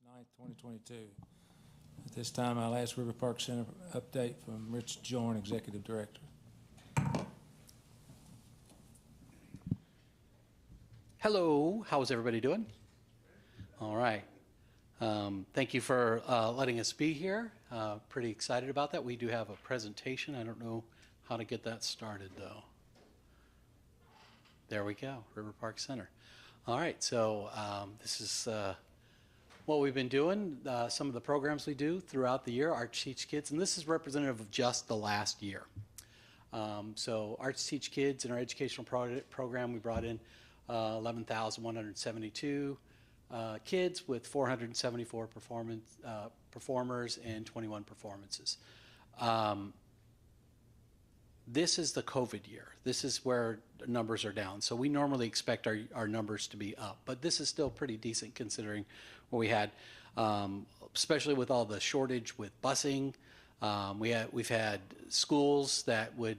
9th, 2022. At this time, I'll ask River Park Center update from Rich Jorn, Executive Director. Hello, how's everybody doing? All right. Thank you for letting us be here. Pretty excited about that. We do have a presentation. I don't know how to get that started though. There we go, River Park Center. All right, so this is what we've been doing, some of the programs we do throughout the year, Arts Teach Kids, and this is representative of just the last year. So Arts Teach Kids in our educational program, we brought in 11,172 kids with 474 performers and 21 performances. This is the COVID year. This is where numbers are down. So we normally expect our numbers to be up, but this is still pretty decent considering what we had, especially with all the shortage with busing. We've had schools that would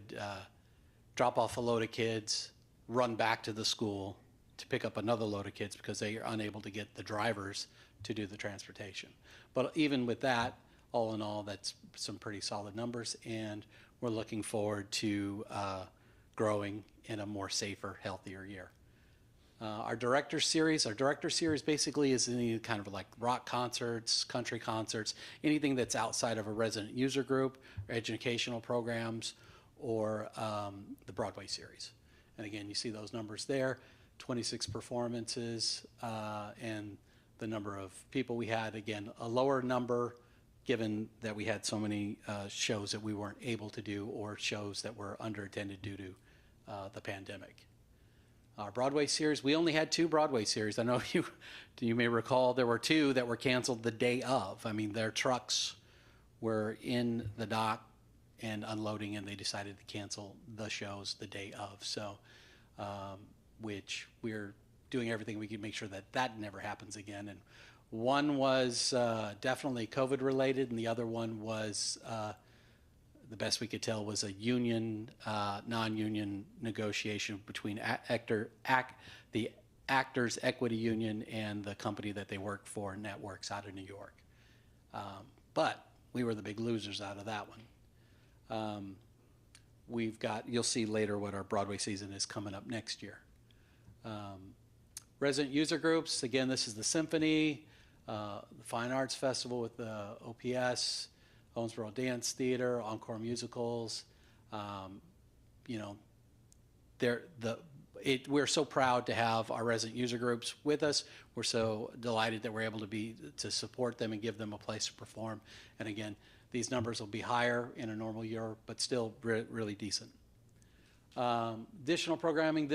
drop off a load of kids, run back to the school to pick up another load of kids because they are unable to get the drivers to do the transportation. But even with that, all in all, that's some pretty solid numbers, and we're looking forward to growing in a more safer, healthier year. Our director series basically is any kind of like rock concerts, country concerts, anything that's outside of a resident user group, or educational programs, or the Broadway series. And again, you see those numbers there, 26 performances, and the number of people we had, again, a lower number given that we had so many shows that we weren't able to do or shows that were underattended due to the pandemic. Our Broadway series, we only had 2 Broadway series. I know you may recall there were 2 that were canceled the day of. I mean, their trucks were in the dock and unloading, and they decided to cancel the shows the day of. So, which we're doing everything we can make sure that that never happens again. And one was definitely COVID related, and the other one was, the best we could tell, was a union, non-union negotiation between the Actors Equity Union and the company that they work for, Networks, out of New York. But we were the big losers out of that one. We've got, you'll see later what our Broadway season is coming up next year. Resident user groups, again, this is the Symphony, the Fine Arts Festival with the OPS, Owensboro Dance Theater, Encore Musicals. You know, we're so proud to have our resident user groups with us. We're so delighted that we're able to support them and give them a place to perform. And again, these numbers will be higher in a normal year, but still really decent. Additional programming,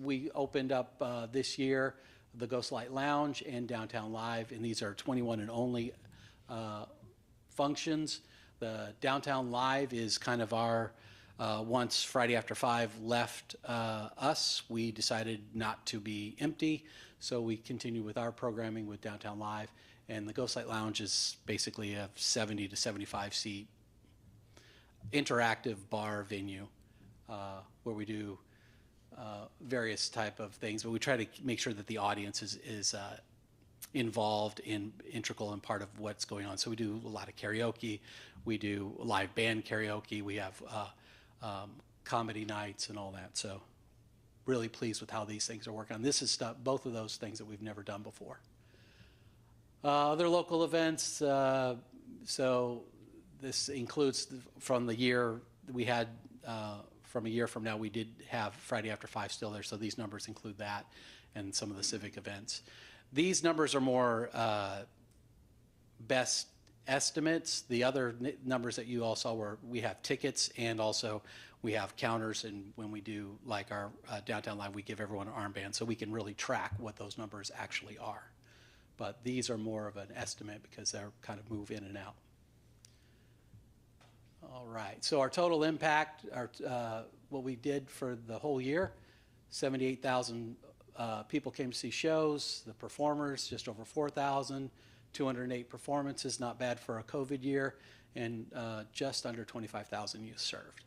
we opened up this year the Ghostlight Lounge and Downtown Live, and these are 21 and only functions. The Downtown Live is kind of our, once Friday After 5 left us, we decided not to be empty, so we continue with our programming with Downtown Live. And the Ghostlight Lounge is basically a 70 to 75 seat interactive bar venue where we do various type of things, but we try to make sure that the audience is involved in integral and part of what's going on. So we do a lot of karaoke, we do live band karaoke, we have comedy nights and all that. So really pleased with how these things are working on. This is stuff, both of those things that we've never done before. Other local events, so this includes from the year we had, from a year from now, we did have Friday After 5 still there, so these numbers include that and some of the civic events. These numbers are more best estimates. The other numbers that you all saw were, we have tickets and also we have counters, and when we do like our Downtown Live, we give everyone an armband so we can really track what those numbers actually are. But these are more of an estimate because they're kind of move in and out. All right, so our total impact, what we did for the whole year, 78,000 people came to see shows, the performers just over 4,000, 208 performances, not bad for a COVID year, and just under 25,000 youth served.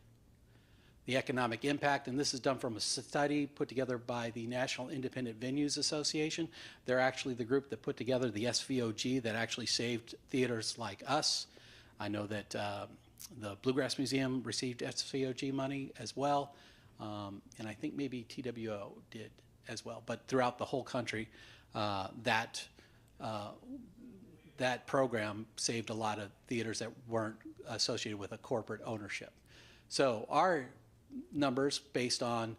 the economic impact, and this is done from a study put together by the National Independent Venues Association. They're actually the group that put together the SVOG that actually saved theaters like us. I know that the Bluegrass Museum received SVOG money as well, and I think maybe TWO did as well. But throughout the whole country, that program saved a lot of theaters that weren't associated with a corporate ownership. So our numbers based on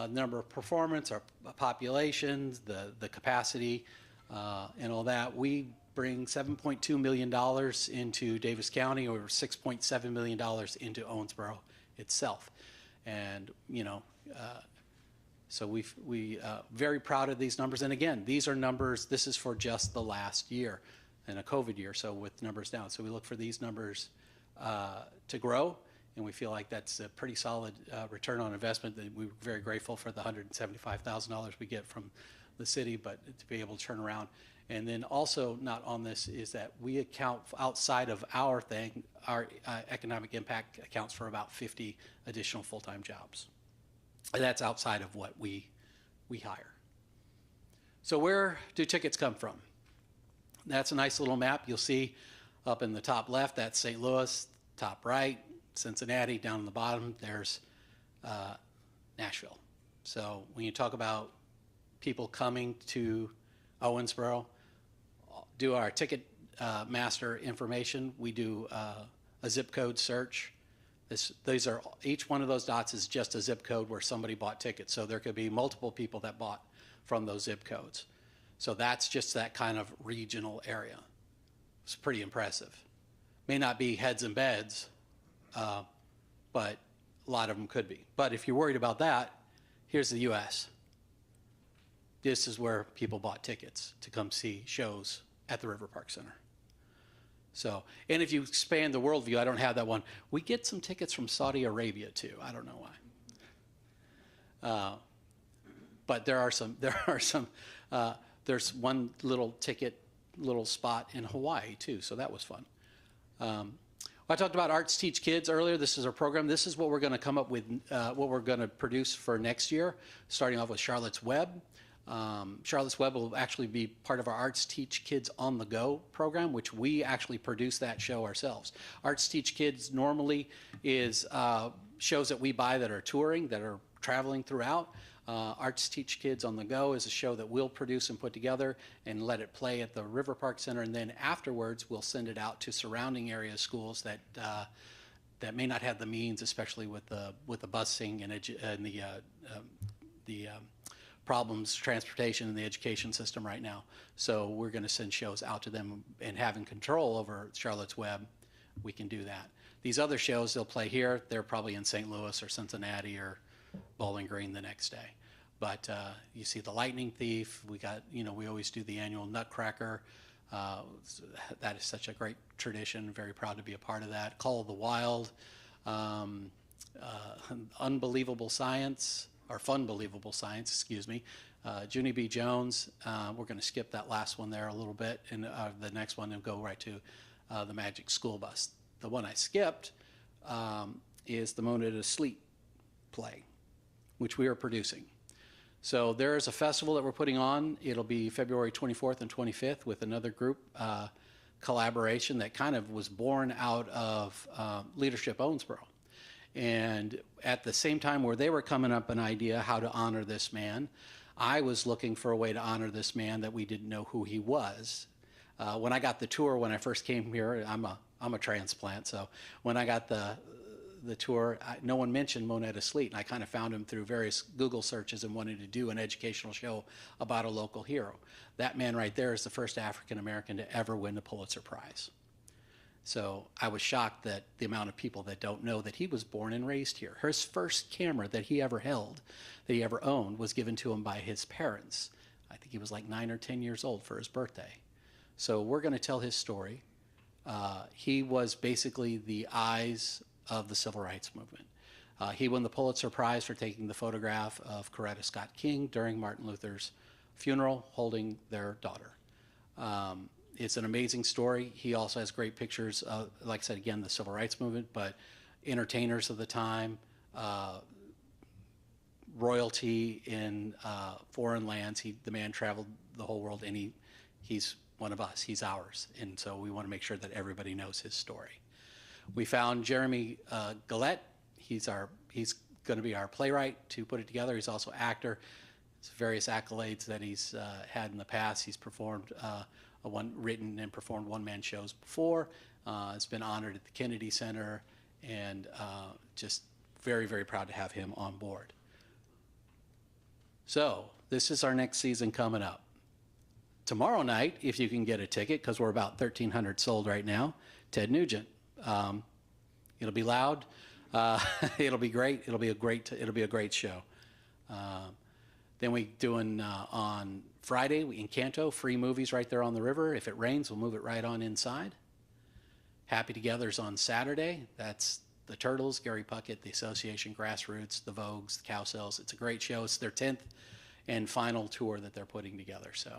number of performance, our populations, the capacity, and all that, we bring $7.2 million into Davis County, or $6.7 million into Owensboro itself. And, you know, so we very proud of these numbers. And again, these are numbers, this is for just the last year and a COVID year, so with numbers down. So we look for these numbers to grow, and we feel like that's a pretty solid return on investment. That we're very grateful for the $175,000 we get from the city, but to be able to turn around. And then also not on this is that we account outside of our thing, our economic impact accounts for about 50 additional full-time jobs. And that's outside of what we hire. So where do tickets come from? That's a nice little map. You'll see up in the top left, that's St. Louis, top right, Cincinnati, down in the bottom, there's Nashville. So when you talk about people coming to Owensboro, do our ticket master information. We do a zip code search. These are, each one of those dots is just a zip code where somebody bought tickets. So there could be multiple people that bought from those zip codes. So that's just that kind of regional area. It's pretty impressive. May not be heads and beds, but a lot of them could be. But if you're worried about that, here's the U.S. This is where people bought tickets to come see shows at the River Park Center. So, and if you expand the worldview, I don't have that one. We get some tickets from Saudi Arabia too. I don't know why. But there's one little spot in Hawaii too. So that was fun. I talked about Arts Teach Kids earlier. This is our program. This is what we're going to come up with, what we're going to produce for next year, starting off with Charlotte's Web. Charlotte's Web will actually be part of our Arts Teach Kids on the Go program, which we actually produce that show ourselves. Arts Teach Kids normally is shows that we buy that are touring, that are traveling throughout. Arts Teach Kids on the Go is a show that we'll produce and put together and let it play at the River Park Center, and then afterwards we'll send it out to surrounding area schools that that may not have the means, especially with the busing and the problems, transportation in the education system right now. So we're going to send shows out to them, and having control over Charlotte's Web, we can do that. These other shows they'll play here, they're probably in St. Louis or Cincinnati or Bowling Green the next day. But you see the Lightning Thief, we got, you know, we always do the annual Nutcracker. That is such a great tradition, very proud to be a part of that. Call of the Wild, Unbelievable Science, or Funbelievable Science, excuse me. Junie B. Jones, we're going to skip that last one there a little bit, and the next one and go right to the Magic School Bus. The one I skipped is the Mona to Sleep play, which we are producing. So there is a festival that we're putting on. It'll be February 24th and 25th with another group collaboration that kind of was born out of Leadership Owensboro. And at the same time where they were coming up an idea how to honor this man, I was looking for a way to honor this man that we didn't know who he was. When I got the tour, when I first came here, I'm a transplant, so when I got the tour, no one mentioned Moneta Sleet, and I kind of found him through various Google searches and wanted to do an educational show about a local hero. That man right there is the first African American to ever win the Pulitzer Prize. So I was shocked that the amount of people that don't know that he was born and raised here. His first camera that he ever held, that he ever owned, was given to him by his parents. I think he was like 9 or 10 years old for his birthday. So we're going to tell his story. He was basically the eyes of the Civil Rights Movement. He won the Pulitzer Prize for taking the photograph of Coretta Scott King during Martin Luther's funeral holding their daughter. It's an amazing story. He also has great pictures of, like I said, again, the Civil Rights Movement, but entertainers of the time, royalty in foreign lands. The man traveled the whole world, and he's one of us. He's ours, and so we want to make sure that everybody knows his story. We found Jeremy Gillette. He's going to be our playwright to put it together. He's also actor. Various accolades that he's had in the past. He's performed written and performed one-man shows before. Has been honored at the Kennedy Center, and just very, very proud to have him on board. So this is our next season coming up. Tomorrow night, if you can get a ticket, because we're about 1,300 sold right now, Ted Nugent. It'll be loud. It'll be great. It'll be a great show. Then we doing on Friday in Canto, free movies right there on the river. If it rains, we'll move it right on inside. Happy Together's on Saturday. That's the Turtles, Gary Puckett, the Association, Grassroots, the Vogues, the Cowcells. It's a great show. It's their 10th and final tour that they're putting together. So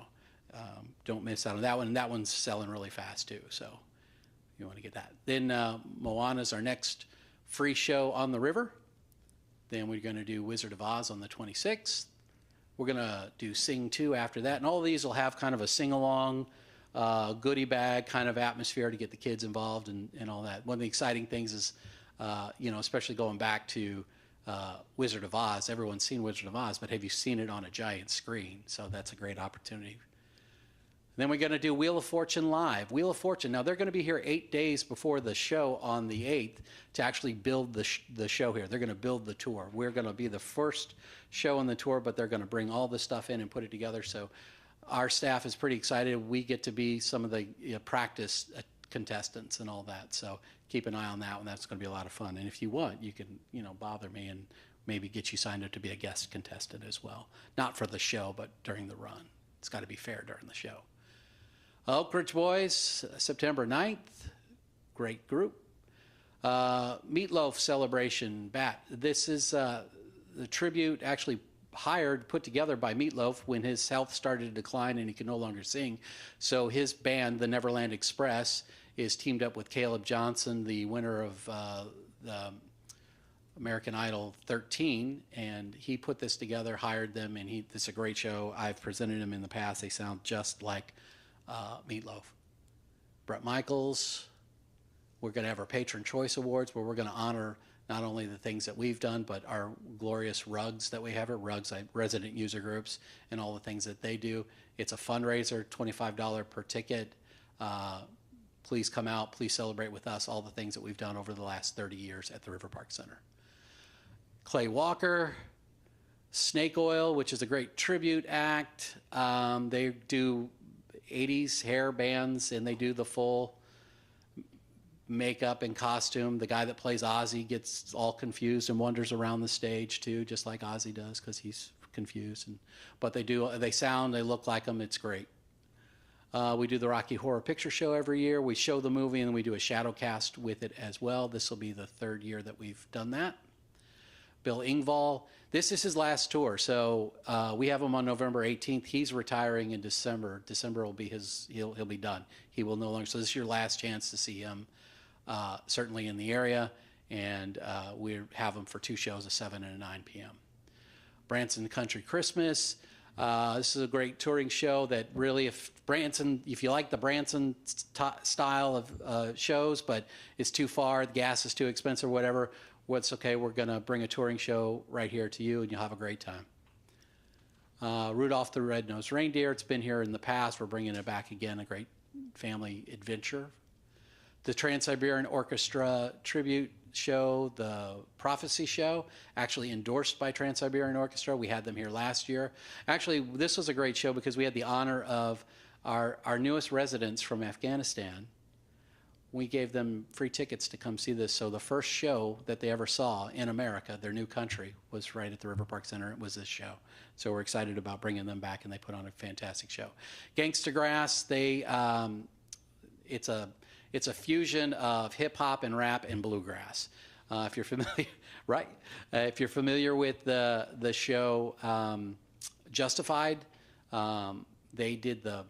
don't miss out on that one. And that one's selling really fast too. So you want to get that. Then Moana's our next free show on the river. Then we're going to do Wizard of Oz on the 26th. We're going to do Sing 2 after that. And all of these will have kind of a sing-along, goodie bag kind of atmosphere to get the kids involved and all that. One of the exciting things is, especially going back to Wizard of Oz. Everyone's seen Wizard of Oz, but have you seen it on a giant screen? So that's a great opportunity. Then we're going to do Wheel of Fortune live. Wheel of Fortune. Now, they're going to be here 8 days before the show on the 8th to actually build the show here. They're going to build the tour. We're going to be the first show on the tour, but they're going to bring all this stuff in and put it together. So our staff is pretty excited. We get to be some of the practice contestants and all that. So keep an eye on that one. That's going to be a lot of fun. And if you want, you can, bother me and maybe get you signed up to be a guest contestant as well. Not for the show, but during the run. It's got to be fair during the show. Oak Ridge Boys, September 9th, great group. Meatloaf Celebration, BAT. This is the tribute actually put together by Meatloaf when his health started to decline and he could no longer sing. So his band, the Neverland Express, is teamed up with Caleb Johnson, the winner of the American Idol 13, and he put this together, hired them, and this is a great show. I've presented them in the past. They sound just like Meatloaf. Bret Michaels. We're going to have our Patron Choice Awards where we're going to honor not only the things that we've done, but our glorious rugs that we have at Rugs, resident user groups, and all the things that they do. It's a fundraiser, $25 per ticket. Please come out. Please celebrate with us all the things that we've done over the last 30 years at the River Park Center. Clay Walker, Snake Oil, which is a great tribute act. They do 80s hair bands, and they do the full makeup and costume. The guy that plays Ozzy gets all confused and wanders around the stage too, just like Ozzy does, because he's confused. But they look like him. It's great. We do the Rocky Horror Picture Show every year. We show the movie and we do a shadow cast with it as well. This will be the 3rd year that we've done that. Bill Engvall. This is his last tour, so we have him on November 18th. He's retiring in December. December will be he'll be done. He will no longer. So this is your last chance to see him, certainly in the area, and we have him for 2 shows, a 7 and a 9 p.m. Branson Country Christmas. This is a great touring show that really, if you like the Branson style of shows, but it's too far, the gas is too expensive, whatever. What's okay, we're going to bring a touring show right here to you, and you'll have a great time. Rudolph the Red-Nosed Reindeer, it's been here in the past. We're bringing it back again, a great family adventure. The Trans-Siberian Orchestra tribute show, the Prophecy Show, actually endorsed by Trans-Siberian Orchestra. We had them here last year. Actually, this was a great show because we had the honor of our newest residents from Afghanistan. We gave them free tickets to come see this. So the first show that they ever saw in America, their new country, was right at the River Park Center. It was this show. So we're excited about bringing them back, and they put on a fantastic show. Gangsta Grass, it's a fusion of hip hop and rap and bluegrass. If you're familiar, right? If you're familiar with the show Justified, they did the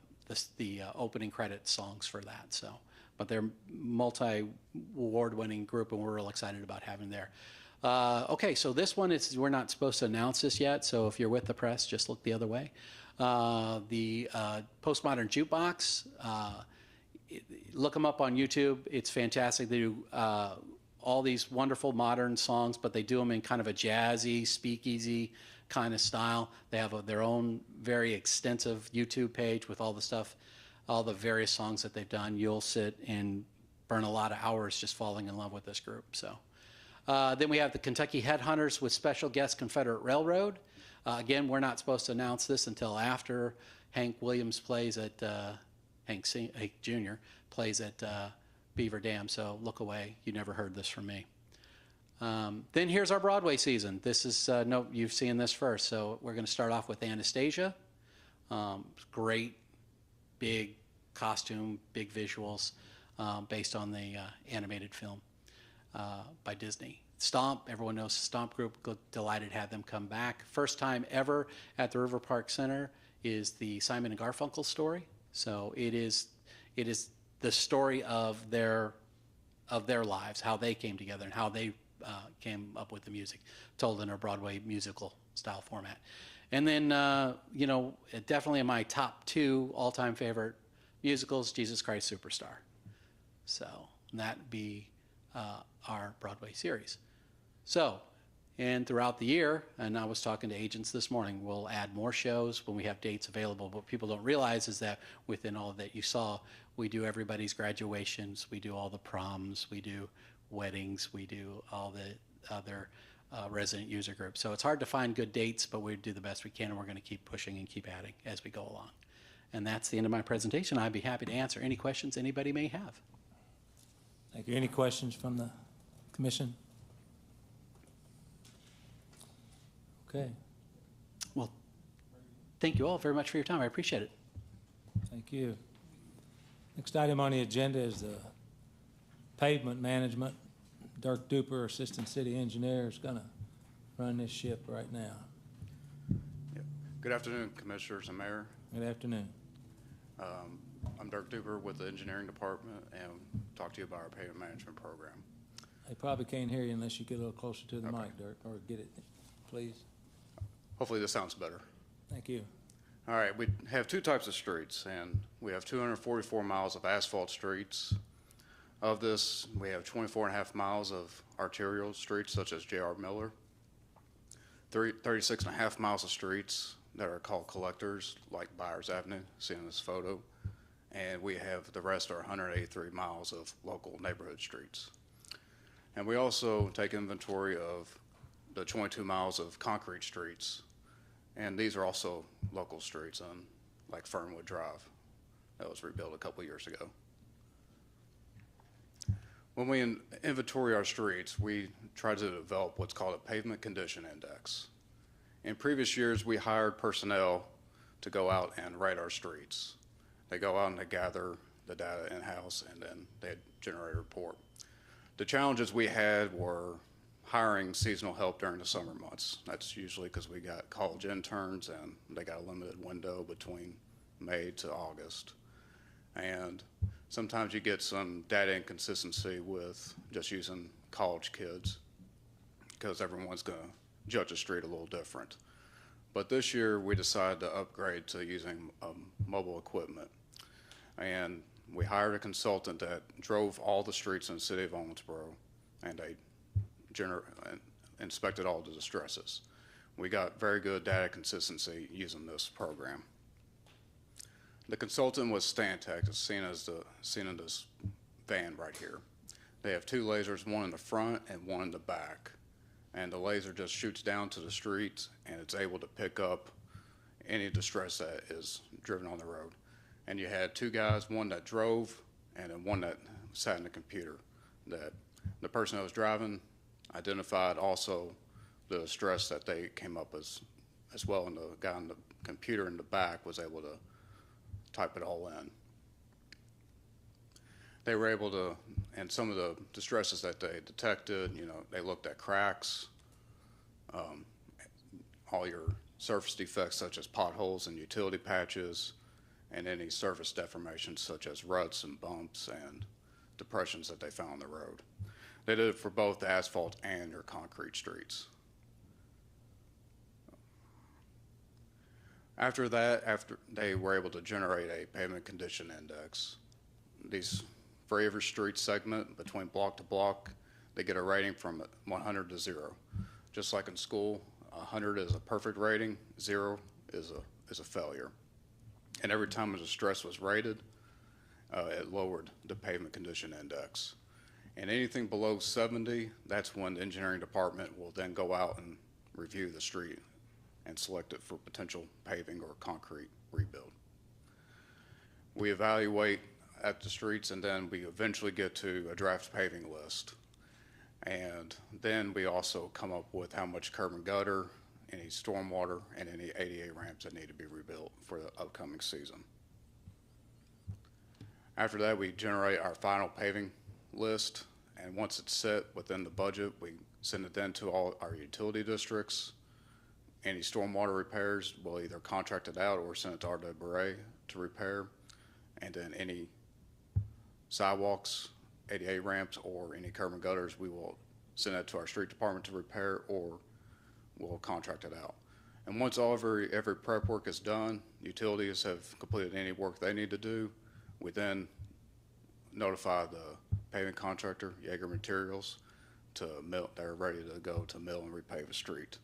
opening credit songs for that. So. But they're multi-award-winning group, and we're real excited about having there. Okay, so this one is, we're not supposed to announce this yet, so if you're with the press, just look the other way. The Postmodern Jukebox, look them up on YouTube. It's fantastic. They do all these wonderful modern songs, but they do them in kind of a jazzy, speakeasy kind of style. They have their own very extensive YouTube page with all the stuff, all the various songs that they've done. You'll sit and burn a lot of hours just falling in love with this group. So then we have the Kentucky Headhunters with special guest Confederate Railroad. Again, we're not supposed to announce this until after Hank Williams plays at Hank Jr. plays at Beaver Dam. So look away. You never heard this from me. Then here's our Broadway season. This is, no, you've seen this first. So we're going to start off with Anastasia. Great, big costume, big visuals based on the animated film by Disney. Stomp, everyone knows the Stomp group. Delighted to have them come back. First time ever at the River Park Center is the Simon and Garfunkel story. So it is the story of their lives, how they came together and how they came up with the music, told in a Broadway musical style format. And then, you know, definitely in my top 2 all-time favorite musicals, Jesus Christ Superstar. So that'd be our Broadway series. So, and throughout the year, and I was talking to agents this morning, we'll add more shows when we have dates available. What people don't realize is that within all that you saw, we do everybody's graduations, we do all the proms, we do weddings, we do all the other resident user groups. So it's hard to find good dates, but we do the best we can, and we're going to keep pushing and keep adding as we go along. And that's the end of my presentation. I'd be happy to answer any questions anybody may have. Thank you. Any questions from the commission? Okay. Well, thank you all very much for your time. I appreciate it. Thank you. Next item on the agenda is the Pavement Management. Dirk Duper, Assistant City Engineer, is going to run this ship right now. Yep. Good afternoon, Commissioners and Mayor. Good afternoon. I'm Dirk Duper with the Engineering Department and talk to you about our pavement management program. They probably can't hear you unless you get a little closer to the Okay. mic, Dirk, or get it, please. Hopefully this sounds better. Thank you. All right, we have 2 types of streets, and we have 244 miles of asphalt streets. Of this, we have 24.5 miles of arterial streets, such as J.R. Miller, 36.5 miles of streets that are called collectors, like Byers Avenue, seen in this photo, and we have the rest are 183 miles of local neighborhood streets. And we also take inventory of the 22 miles of concrete streets, and these are also local streets on like Fernwood Drive that was rebuilt a couple years ago. When we inventory our streets, we try to develop what's called a pavement condition index. In previous years, we hired personnel to go out and rate our streets. They go out and they gather the data in-house, and then they generate a report. The challenges we had were hiring seasonal help during the summer months. That's usually because we got college interns, and they got a limited window between May to August. And sometimes you get some data inconsistency with just using college kids because everyone's going to judge a street a little different. But this year we decided to upgrade to using mobile equipment. And we hired a consultant that drove all the streets in the city of Owensboro, and they inspected all the distresses. We got very good data consistency using this program. The consultant was Stantec, as seen in this van right here. They have 2 lasers, one in the front and one in the back. And the laser just shoots down to the street, and it's able to pick up any distress that is driven on the road. And you had 2 guys, one that drove and then one that sat in the computer. That the person that was driving identified also the distress that they came up as well, and the guy on the computer in the back was able to type it all in. They were able to, and some of the distresses that they detected, you know, they looked at cracks, all your surface defects such as potholes and utility patches, and any surface deformations such as ruts and bumps and depressions that they found on the road. They did it for both the asphalt and your concrete streets. After that, after they were able to generate a pavement condition index, these, for every street segment between block to block, they get a rating from 100 to 0. Just like in school, 100 is a perfect rating, 0 is a failure. And every time a stress was rated, it lowered the pavement condition index. And anything below 70, that's when the engineering department will then go out and review the street and select it for potential paving or concrete rebuild. We evaluate at the streets, and then we eventually get to a draft paving list. And then we also come up with how much curb and gutter, any stormwater, and any ADA ramps that need to be rebuilt for the upcoming season. After that, we generate our final paving list, and once it's set within the budget, we send it then to all our utility districts. Any stormwater repairs, we'll either contract it out or send it to RWA to repair. And then any sidewalks, ADA ramps, or any curb and gutters, we will send that to our street department to repair, or we'll contract it out. And once every prep work is done, utilities have completed any work they need to do, we then notify the paving contractor, Yeager Materials, to mill. They're ready to go to mill and repave a street.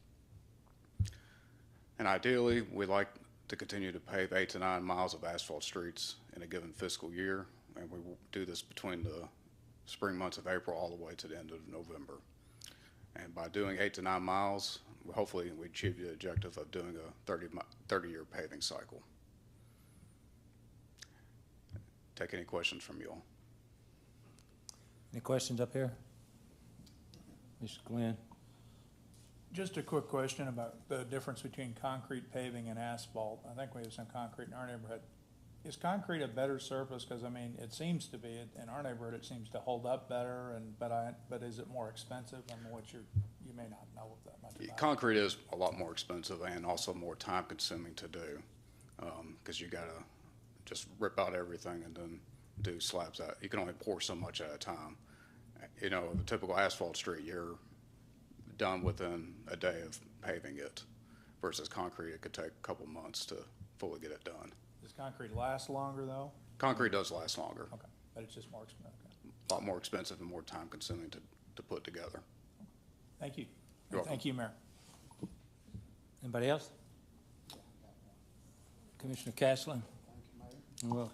And ideally, we like to continue to pave 8 to 9 miles of asphalt streets in a given fiscal year, and we will do this between the spring months of April all the way to the end of November. And by doing 8 to 9 miles, hopefully we achieve the objective of doing a 30-year paving cycle. Take any questions from you all. Any questions up here? Mr. Glenn? Just a quick question about the difference between concrete paving and asphalt. I think we have some concrete in our neighborhood. Is concrete a better surface? Because I mean, it seems to be in our neighborhood. It seems to hold up better, but is it more expensive? I mean, you may not know that much about. Concrete is a lot more expensive and also more time consuming to do, because you gotta just rip out everything and then do slabs out. You can only pour so much at a time. You know, the typical asphalt street, you're done within a day of paving it, versus concrete, it could take a couple months to fully get it done. Does concrete last longer though? Concrete does last longer. Okay, but it's just more expensive. Okay. A lot more expensive and more time consuming to put together. Thank you. You're Thank you, Mayor. Anybody else? Commissioner Cashland? Well,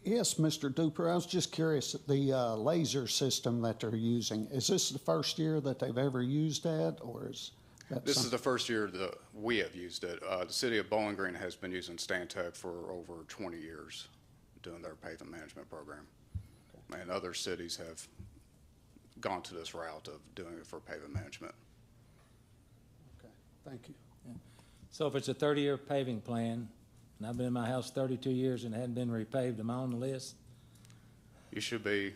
Yes, Mr. Duper, I was just curious, the laser system that they're using, is this the first year that they've ever used that, or is that This is the first year that we have used it. The city of Bowling Green has been using Stantec for over 20 years, doing their pavement management program. Okay. And other cities have gone to this route of doing it for pavement management. Okay, thank you. yeah. So if it's a 30-year paving plan, and I've been in my house 32 years and it hadn't been repaved, am I on the list? You should be.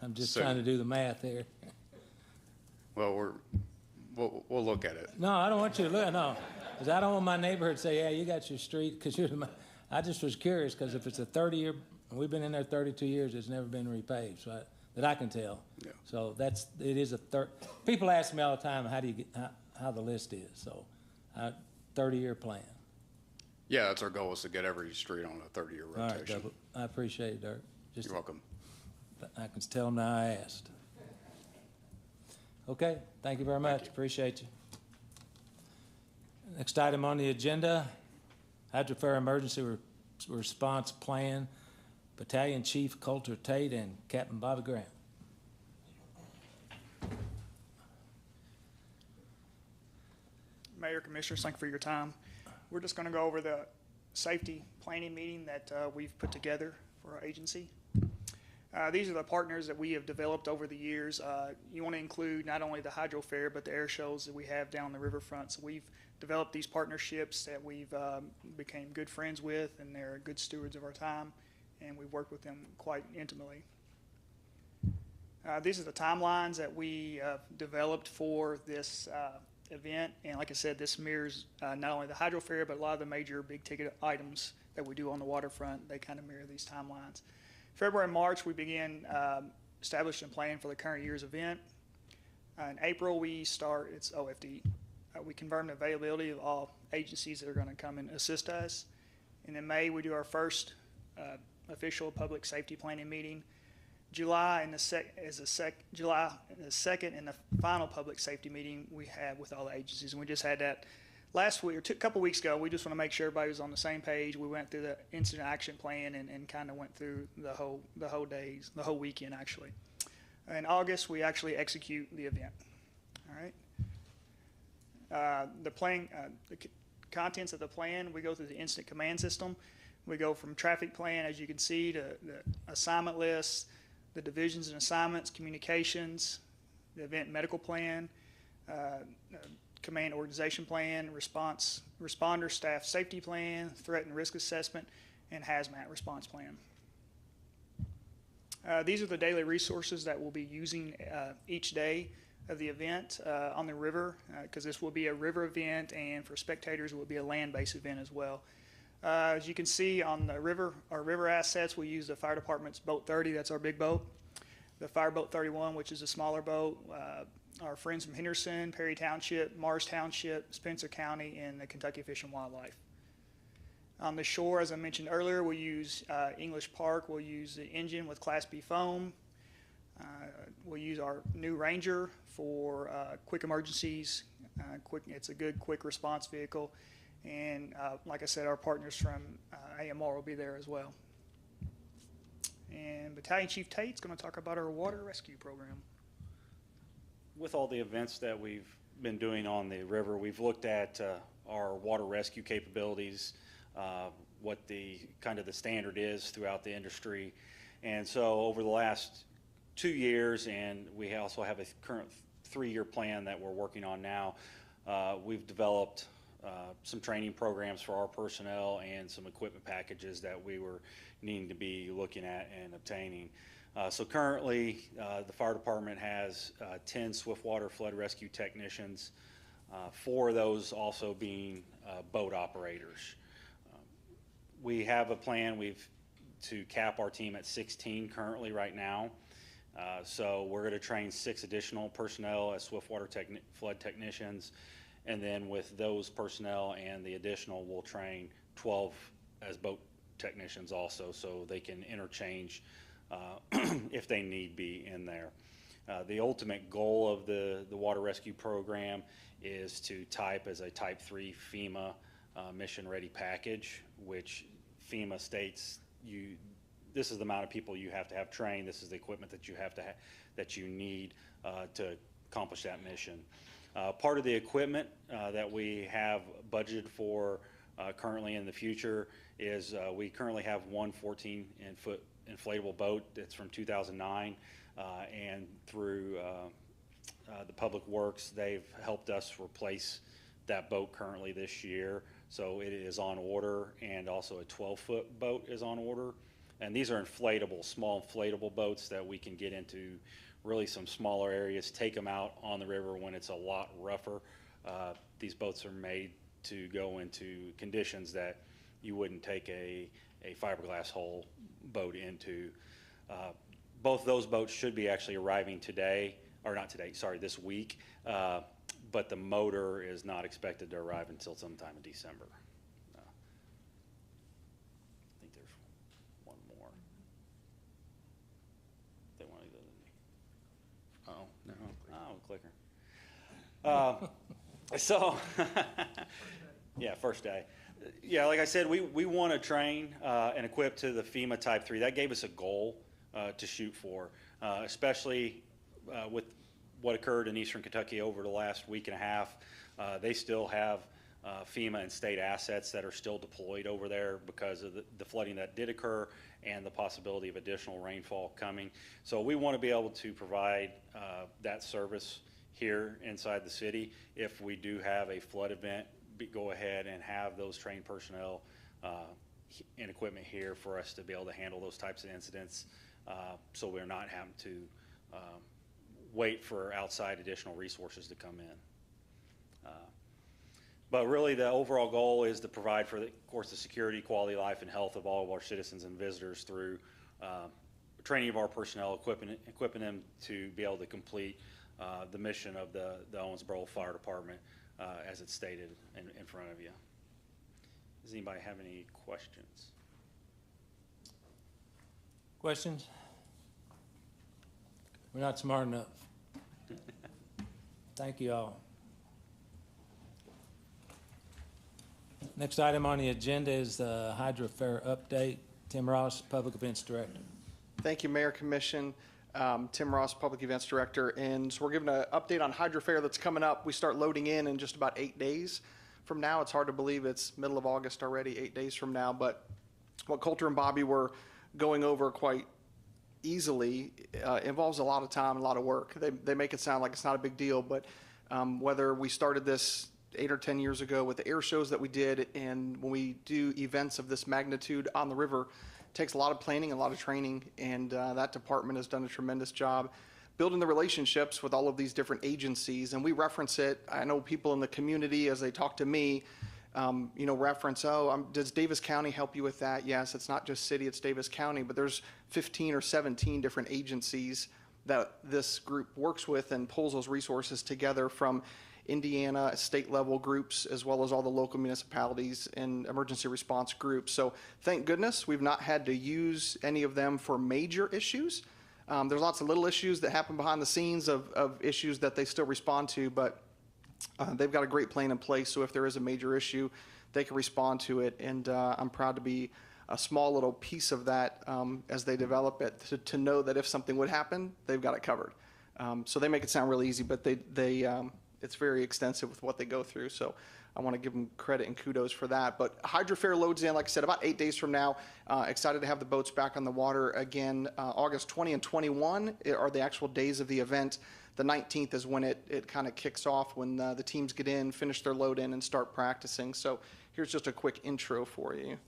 I'm just trying to do the math here. Well, we'll look at it. No, I don't want you to look, no. Because I don't want my neighborhood to say, yeah, you got your street, because I just was curious, because if it's a 30-year, we've been in there 32 years, it's never been repaved, so that I can tell. Yeah. So it is a people ask me all the time, how do you get, how the list is, so 30-year plan. Yeah, that's our goal, is to get every street on a 30-year All right, rotation. Doug, I appreciate it, Dirk. You're welcome. I can tell them now I asked. Okay, thank you very much. Appreciate you. Next item on the agenda, Hydrofair Emergency Response Plan, Battalion Chief Coulter Tate and Captain Bobby Grant. Mayor, Commissioners, thank you for your time. We're just going to go over the safety planning meeting that we've put together for our agency. These are the partners that we have developed over the years. You want to include not only the hydro fair, but the air shows that we have down the riverfront. So we've developed these partnerships that we've became good friends with, and they're good stewards of our time, and we've worked with them quite intimately. These are the timelines that we developed for this event, and like I said, this mirrors not only the hydro fair, but a lot of the major big ticket items that we do on the waterfront. They kind of mirror these timelines. February and March, we begin established and planned for the current year's event. In April, we start, it's OFD. We confirm the availability of all agencies that are going to come and assist us. And in May, we do our first official public safety planning meeting. July and the second and the final public safety meeting we have with all the agencies, and we just had that last week or a couple weeks ago. We just want to make sure everybody was on the same page. We went through the incident action plan and kind of went through the whole weekend actually. In August, we actually execute the event. All right. The contents of the plan, we go through the incident command system. We go from traffic plan, as you can see, to the assignment lists, the divisions and assignments, communications, the event medical plan, command organization plan, responder staff safety plan, threat and risk assessment, and hazmat response plan. These are the daily resources that we'll be using each day of the event on the river, because this will be a river event, and for spectators it will be a land-based event as well. As you can see on the river, our river assets, we use the fire department's boat 30, that's our big boat. The fireboat 31, which is a smaller boat. Our friends from Henderson, Perry Township, Mars Township, Spencer County, and the Kentucky Fish and Wildlife. On the shore, as I mentioned earlier, we'll use English Park. We'll use the engine with Class B foam. We'll use our new Ranger for quick emergencies. It's a good quick response vehicle. And like I said, our partners from AMR will be there as well. And Battalion Chief Tate's going to talk about our water rescue program. With all the events that we've been doing on the river, we've looked at our water rescue capabilities, what the kind of the standard is throughout the industry. And so over the last 2 years, and we also have a current 3-year plan that we're working on now, we've developed some training programs for our personnel and some equipment packages that we were needing to be looking at and obtaining. So currently, the fire department has 10 swiftwater flood rescue technicians, 4 of those also being boat operators. We have a plan to cap our team at 16 currently right now. So we're going to train 6 additional personnel as swiftwater flood technicians. And then with those personnel and the additional, we'll train 12 as boat technicians also, so they can interchange if they need be in there. The ultimate goal of the water rescue program is to type as a Type 3 FEMA mission ready package, which FEMA states this is the amount of people you have to have trained, this is the equipment that you have to that you need to accomplish that mission. Part of the equipment that we have budgeted for currently in the future is we currently have one 14-foot inflatable boat that's from 2009, and through the Public Works, they've helped us replace that boat currently this year. So it is on order, and also a 12-foot boat is on order. And these are inflatable, small inflatable boats that we can get into really some smaller areas, take them out on the river when it's a lot rougher. These boats are made to go into conditions that you wouldn't take a fiberglass hull boat into. Both those boats should be actually arriving today, or not today, sorry, this week, but the motor is not expected to arrive until sometime in December. I think there's one more. They want to go. Oh, no. Oh, clicker. So, yeah, first day. Yeah, like I said, we want to train and equip to the FEMA Type 3. That gave us a goal to shoot for, especially with what occurred in Eastern Kentucky over the last week and a half. They still have FEMA and state assets that are still deployed over there because of the flooding that did occur and the possibility of additional rainfall coming. So we want to be able to provide that service here inside the city. If we do have a flood event, go ahead and have those trained personnel and equipment here for us to be able to handle those types of incidents, so we're not having to wait for outside additional resources to come in. But really the overall goal is to provide for, of course, the security, quality of life, and health of all of our citizens and visitors through training of our personnel, equipping them to be able to complete the mission of the Owensboro Fire Department as it's stated in front of you. Does anybody have any questions? Questions? We're not smart enough. Thank you all. Next item on the agenda is the Hydro Fair update. Tim Ross, Public Events Director. Thank you, Mayor, Commission. Tim Ross, Public Events Director. And so we're giving an update on Hydro Fair that's coming up. We start loading in just about 8 days from now. It's hard to believe it's middle of August already, 8 days from now. But what Coulter and Bobby were going over quite easily involves a lot of time and a lot of work. They make it sound like it's not a big deal, but whether we started this 8 or 10 years ago with the air shows that we did, and when we do events of this magnitude on the river, it takes a lot of planning, a lot of training, and that department has done a tremendous job building the relationships with all of these different agencies. And we reference it. I know people in the community, as they talk to me, reference, does Davis County help you with that? Yes, it's not just city, it's Davis County, but there's 15 or 17 different agencies that this group works with and pulls those resources together from Indiana state level groups, as well as all the local municipalities and emergency response groups. So thank goodness we've not had to use any of them for major issues. There's lots of little issues that happen behind the scenes of issues that they still respond to, but they've got a great plan in place. So if there is a major issue, they can respond to it. And I'm proud to be a small little piece of that as they develop it, to know that if something would happen, they've got it covered. So they make it sound really easy, but it's very extensive with what they go through. So I want to give them credit and kudos for that. But Hydro Fair loads in, like I said, about 8 days from now. Excited to have the boats back on the water again. August 20 and 21 are the actual days of the event. The 19th is when it kind of kicks off, when the teams get in, finish their load in, and start practicing. So here's just a quick intro for you.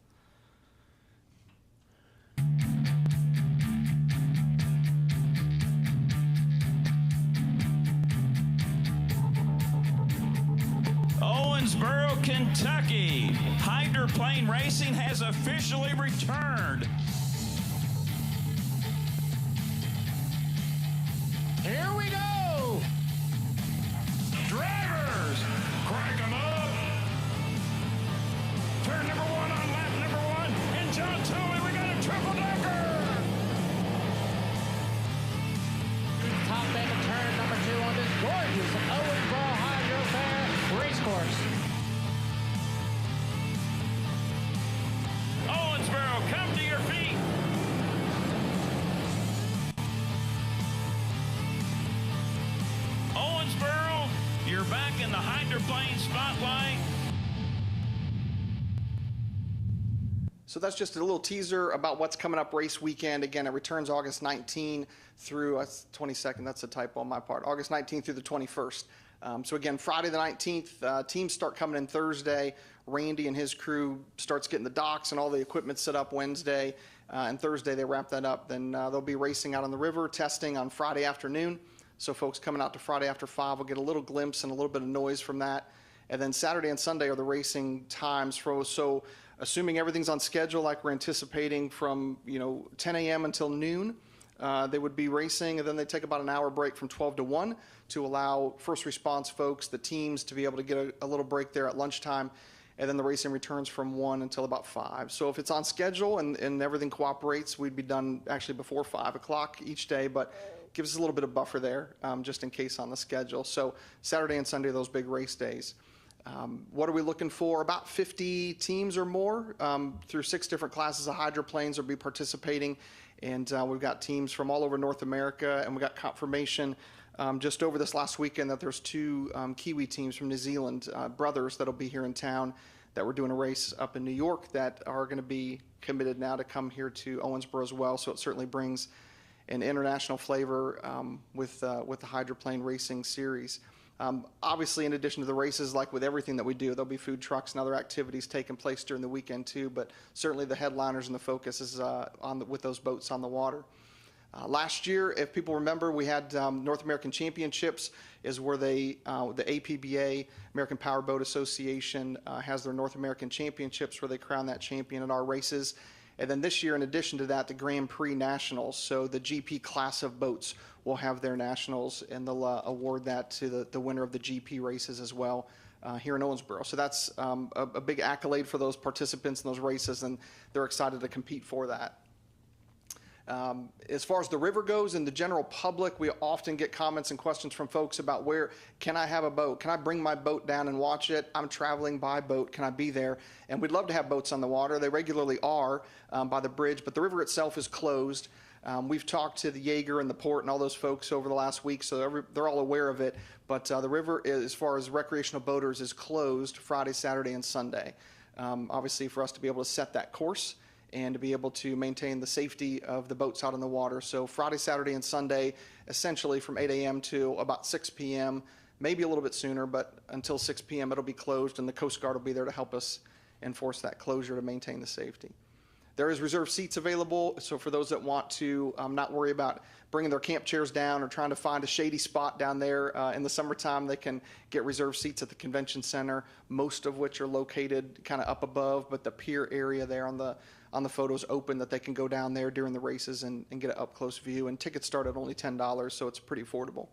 Owensboro, Kentucky. Hydroplane racing has officially returned. Here we go. Drivers, crank them up. Turn number one on lap number one. And John Tooley, we got a triple decker. Top end of turn number 2 on this gorgeous Owensboro Hydro Fair racecourse. Owensboro, come to your feet. Owensboro, you're back in the hydroplane spotlight. So that's just a little teaser about what's coming up race weekend. Again, it returns August 19 through 22nd. That's a typo on my part. August 19th through the 21st. So again, Friday the 19th, teams start coming in Thursday. Randy and his crew starts getting the docks and all the equipment set up Wednesday. And Thursday they wrap that up. Then they'll be racing out on the river, testing on Friday afternoon. So folks coming out to Friday after 5 will get a little glimpse and a little bit of noise from that. And then Saturday and Sunday are the racing times. So assuming everything's on schedule like we're anticipating from 10 a.m. until noon, they would be racing, and then they take about an hour break from 12 to 1 to allow first response folks, the teams, to be able to get a little break there at lunchtime. And then the racing returns from 1 until about 5. So if it's on schedule and everything cooperates, we'd be done actually before 5 o'clock each day, but gives us a little bit of buffer there just in case on the schedule. So Saturday and Sunday, those big race days. What are we looking for? About 50 teams or more through 6 different classes of hydroplanes will be participating. And we've got teams from all over North America, and we got confirmation just over this last weekend that there's 2 Kiwi teams from New Zealand, brothers, that'll be here in town, that we're doing a race up in New York that are going to be committed now to come here to Owensboro as well. So it certainly brings an international flavor with the hydroplane racing series. Obviously, in addition to the races, like with everything that we do, there'll be food trucks and other activities taking place during the weekend too, but certainly the headliners and the focus is with those boats on the water. Last year, if people remember, we had North American Championships, is where the APBA, American Powerboat Association, has their North American Championships, where they crown that champion at our races. And then this year, in addition to that, the Grand Prix Nationals. So the GP class of boats will have their nationals, and they'll award that to the winner of the GP races as well here in Owensboro. So that's a big accolade for those participants in those races, and they're excited to compete for that. As far as the river goes and the general public, we often get comments and questions from folks about where can I have a boat? Can I bring my boat down and watch it? I'm traveling by boat. Can I be there? And we'd love to have boats on the water. They regularly are by the bridge, but the river itself is closed. We've talked to the Jaeger and the port and all those folks over the last week, so they're all aware of it. But the river, as far as recreational boaters, is closed Friday, Saturday, and Sunday. Obviously, for us to be able to set that course and to be able to maintain the safety of the boats out on the water. So Friday, Saturday, and Sunday, essentially from 8 a.m. to about 6 p.m., maybe a little bit sooner, but until 6 p.m. it'll be closed, and the Coast Guard will be there to help us enforce that closure to maintain the safety. There is reserved seats available, so for those that want to not worry about bringing their camp chairs down or trying to find a shady spot down there in the summertime, they can get reserved seats at the convention center, most of which are located kind of up above, but the pier area there on the photos open that they can go down there during the races and get an up-close view. And tickets start at only $10, so it's pretty affordable.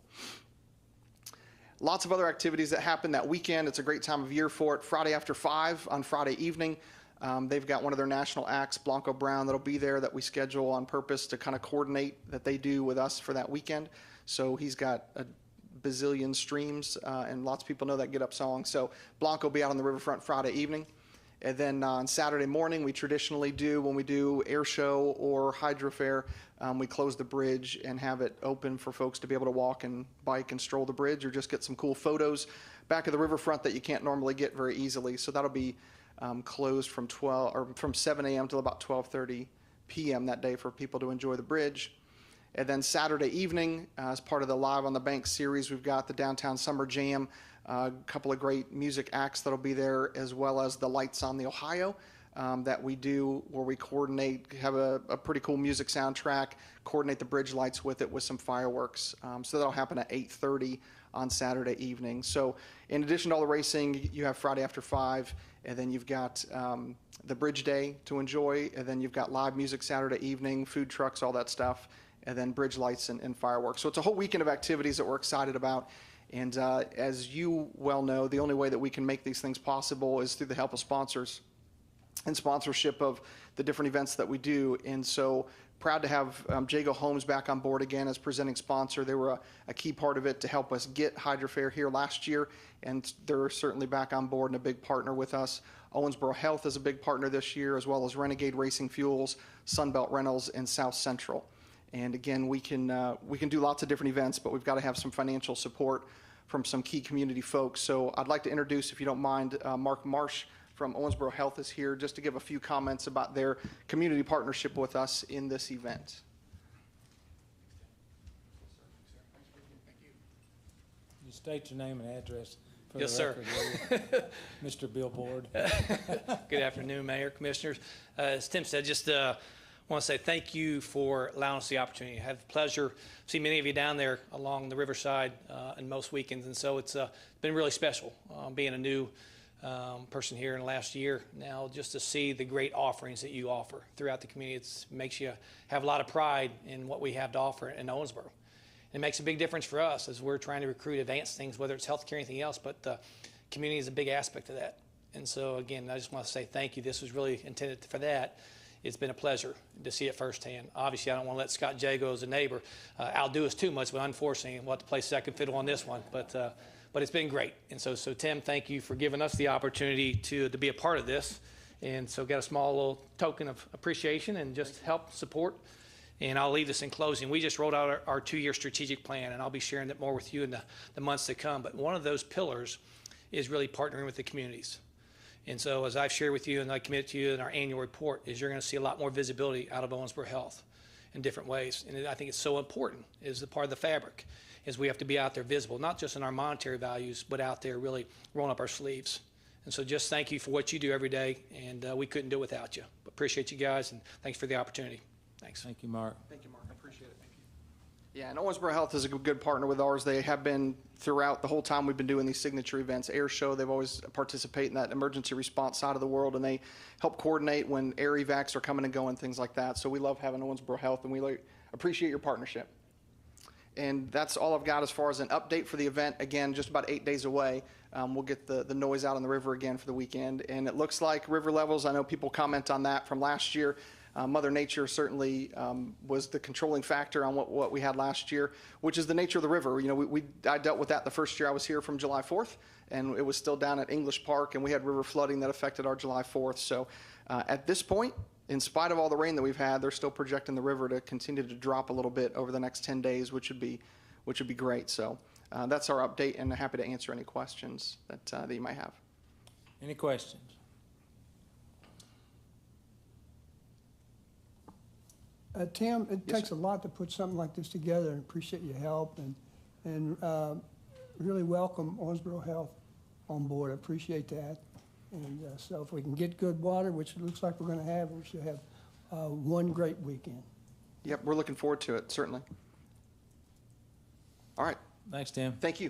Lots of other activities that happen that weekend. It's a great time of year for it. Friday after 5 on Friday evening, they've got one of their national acts, Blanco Brown, that'll be there that we schedule on purpose to kind of coordinate that they do with us for that weekend. So he's got a bazillion streams, and lots of people know that Get Up song. So Blanco will be out on the riverfront Friday evening. And then on Saturday morning, we traditionally do, when we do air show or hydro fair, we close the bridge and have it open for folks to be able to walk and bike and stroll the bridge, or just get some cool photos back of the riverfront that you can't normally get very easily. So that'll be closed from 7 a.m. till about 12:30 p.m. that day for people to enjoy the bridge. And then Saturday evening, as part of the Live on the Bank series, we've got the Downtown Summer Jam, a couple of great music acts that'll be there, as well as the Lights on the Ohio that we do, where we coordinate, have a pretty cool music soundtrack, coordinate the bridge lights with it with some fireworks. So that'll happen at 8:30 on Saturday evening. So in addition to all the racing, you have Friday after 5, and then you've got the bridge day to enjoy, and then you've got live music Saturday evening, food trucks, all that stuff, and then bridge lights and fireworks. So it's a whole weekend of activities that we're excited about. And as you well know, the only way that we can make these things possible is through the help of sponsors and sponsorship of the different events that we do. And so proud to have Jago Homes back on board again as presenting sponsor. They were a key part of it to help us get Hydro Fair here last year, and they're certainly back on board and a big partner with us. Owensboro Health is a big partner this year, as well as Renegade Racing Fuels, Sunbelt Rentals, and South Central. And again, we can do lots of different events, but we've got to have some financial support from some key community folks. So I'd like to introduce, if you don't mind, Mark Marsh from Owensboro Health is here just to give a few comments about their community partnership with us in this event. You state your name and address for Yes, the sir. record, Mr. Billboard. Good afternoon, Mayor, Commissioners. As Tim said, just want to say thank you for allowing us the opportunity. I have the pleasure to see many of you down there along the riverside in most weekends, and so it's been really special being a new person here in the last year now, just to see the great offerings that you offer throughout the community. It makes you have a lot of pride in what we have to offer in Owensboro. It makes a big difference for us as we're trying to recruit advanced things, whether it's healthcare or anything else, but the community is a big aspect of that. And so, again, I just want to say thank you. This was really intended for that. It's been a pleasure to see it firsthand. Obviously, I don't want to let Scott Jago as a neighbor outdo us too much, but unfortunately, we'll have to play second fiddle on this one. But it's been great. And so Tim, thank you for giving us the opportunity to be a part of this. And so got a small little token of appreciation and just help support. And I'll leave this in closing. We just rolled out our 2-year strategic plan, and I'll be sharing that more with you in the months to come. But one of those pillars is really partnering with the communities. And so as I've shared with you and I committed to you in our annual report, is you're going to see a lot more visibility out of Owensboro Health in different ways. And I think it's so important, is the part of the fabric, is we have to be out there visible, not just in our monetary values, but out there really rolling up our sleeves. And so just thank you for what you do every day, and we couldn't do it without you. But appreciate you guys, and thanks for the opportunity. Thanks. Thank you, Mark. Thank you, Mark. I appreciate it. Thank you. Yeah, and Owensboro Health is a good partner with ours. They have been throughout the whole time we've been doing these signature events. Air Show, they've always participated in that emergency response side of the world, and they help coordinate when air evacs are coming and going, things like that. So we love having Owensboro Health, and we appreciate your partnership. And that's all I've got as far as an update for the event. Again, just about 8 days away. We'll get the noise out on the river again for the weekend. And it looks like river levels, I know people comment on that from last year. Mother Nature certainly was the controlling factor on what we had last year, which is the nature of the river. You know, I dealt with that the first year I was here from July 4th, and it was still down at English Park, and we had river flooding that affected our July 4th. So at this point, in spite of all the rain that we've had, they're still projecting the river to continue to drop a little bit over the next 10 days, which would be great. So that's our update, and happy to answer any questions that you might have. Any questions? Tim, it takes a lot to put something like this together, and appreciate your help, and really welcome Owensboro Health on board. I appreciate that. And so if we can get good water, which it looks like we're going to have, we should have one great weekend. Yep, we're looking forward to it, certainly. All right. Thanks, Tim. Thank you.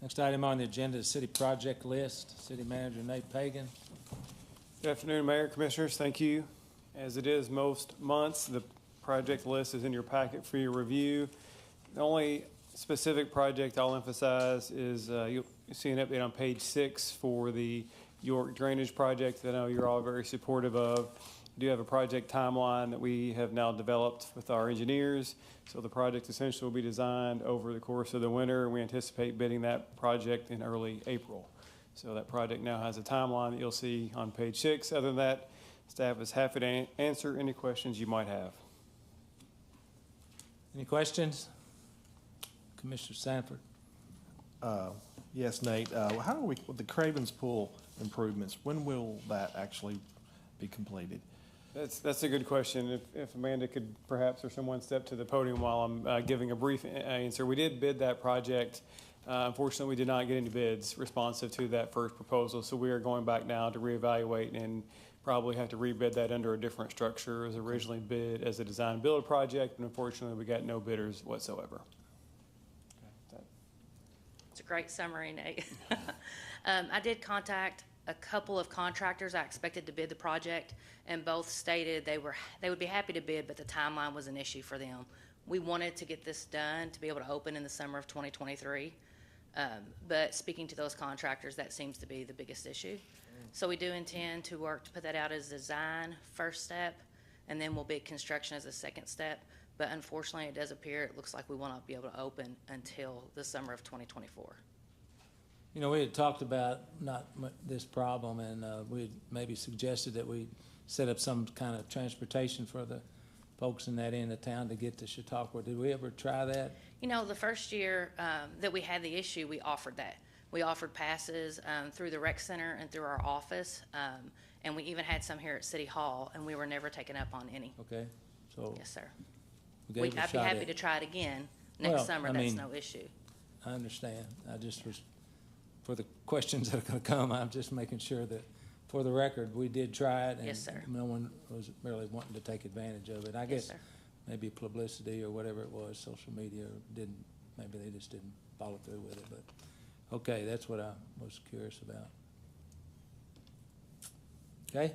Next item on the agenda is city project list. City Manager Nate Pagan. Good afternoon, Mayor, Commissioners. Thank you. As it is most months, the project list is in your packet for your review. The only specific project I'll emphasize is you'll see an update on page 6 for the York Drainage Project that I know you're all very supportive of. We do have a project timeline that we have now developed with our engineers. So the project essentially will be designed over the course of the winter. We anticipate bidding that project in early April. So that project now has a timeline that you'll see on page 6. Other than that, staff is happy to answer any questions you might have. Any questions? Commissioner Sanford. Yes, Nate. How are we with the Cravens Pool improvements? When will that actually be completed? That's a good question. If Amanda could perhaps, or someone step to the podium while I'm giving a brief answer. We did bid that project. Unfortunately, we did not get any bids responsive to that first proposal, so we are going back now to reevaluate and probably have to rebid that under a different structure. It was originally bid as a design build project, but unfortunately, we got no bidders whatsoever. It's a great summary, Nate. I did contact a couple of contractors I expected to bid the project, and both stated they would be happy to bid, but the timeline was an issue for them. We wanted to get this done to be able to open in the summer of 2023, but speaking to those contractors, that seems to be the biggest issue. So we do intend to work to put that out as design first step, and then we'll bid construction as a second step. But unfortunately, it does appear it looks like we will not be able to open until the summer of 2024. You know, we had talked about this problem, and we had maybe suggested that we set up some kind of transportation for the folks in that end of town to get to Chautauqua. Did we ever try that? You know, the first year that we had the issue, we offered that. We offered passes through the rec center and through our office, and we even had some here at City Hall, and we were never taken up on any. Okay, so. Yes, sir. I'd be happy to try it again next summer. That's no issue. I understand. I just was, for the questions that are going to come, I'm just making sure that, for the record, we did try it. And yes, sir. No one was really wanting to take advantage of it. I guess maybe publicity or whatever it was, social media, maybe they just didn't follow through with it. But okay, that's what I was curious about. Okay.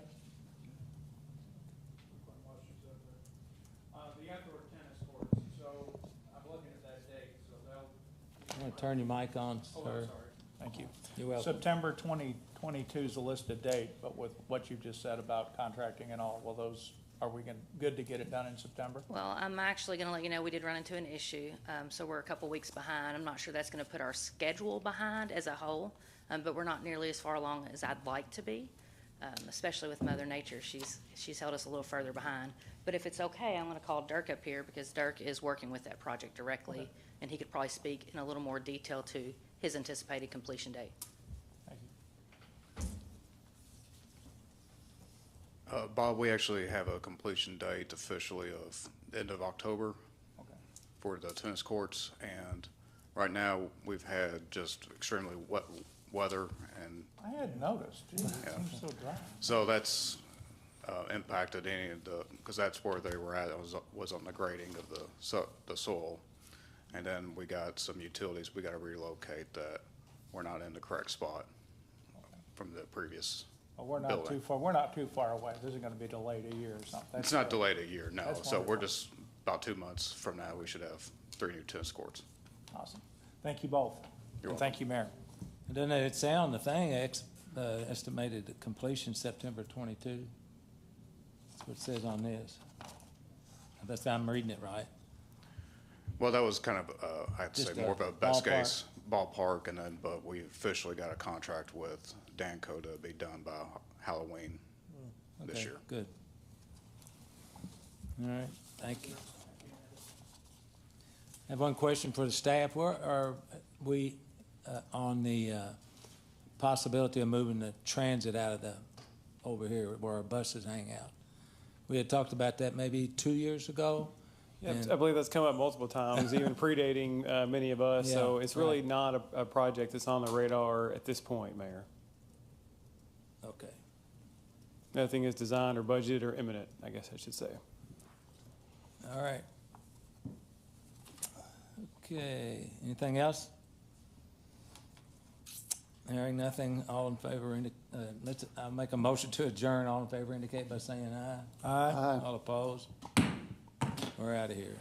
I'm going to turn your mic on, sir. Sorry. Thank you. You're welcome. September 2022 is the listed date, but with what you just said about contracting and all, are we good to get it done in September? Well, I'm actually going to let you know we did run into an issue, so we're a couple weeks behind. I'm not sure that's going to put our schedule behind as a whole, but we're not nearly as far along as I'd like to be, especially with Mother Nature. She's held us a little further behind. But if it's okay, I'm going to call Dirk up here because Dirk is working with that project directly. Okay. And he could probably speak in a little more detail to his anticipated completion date. Thank you. Bob, we actually have a completion date officially of end of October for the tennis courts, and right now we've had just extremely wet weather, and I hadn't noticed. Gee, it seems so dry. So that's impacted any of the, because that's where they were at, was on the grading of the soil. And then we got some utilities we got to relocate that were not in the correct spot from the previous Well, we're not building. too far, we're not too far away. This is gonna be delayed a year or something. It's not delayed a year, no. That's So we're wonderful. just about 2 months from now, we should have 3 new tennis courts. Awesome. Thank you both. You're And thank you, Mayor. And doesn't it sound, the thing, estimated completion September 22? That's what it says on this. That's, I'm reading it right. Well, that was kind of, I'd say Just more a of a best ballpark. case ballpark, and then, but we officially got a contract with Danco to be done by Halloween this Okay, year. Good. All right, thank you. I have one question for the staff. Where are we on the possibility of moving the transit out of over here where our buses hang out? We had talked about that maybe 2 years ago. Yeah, and- I believe that's come up multiple times, even predating many of us. So Yeah, it's really right. not a project that's on the radar at this point, Mayor. Okay. Nothing is designed or budgeted or imminent, I guess I should say. All right. Okay, anything else? Hearing nothing, all in favor, I'll make a motion to adjourn. All in favor indicate by saying aye. Aye. All opposed? We're out of here.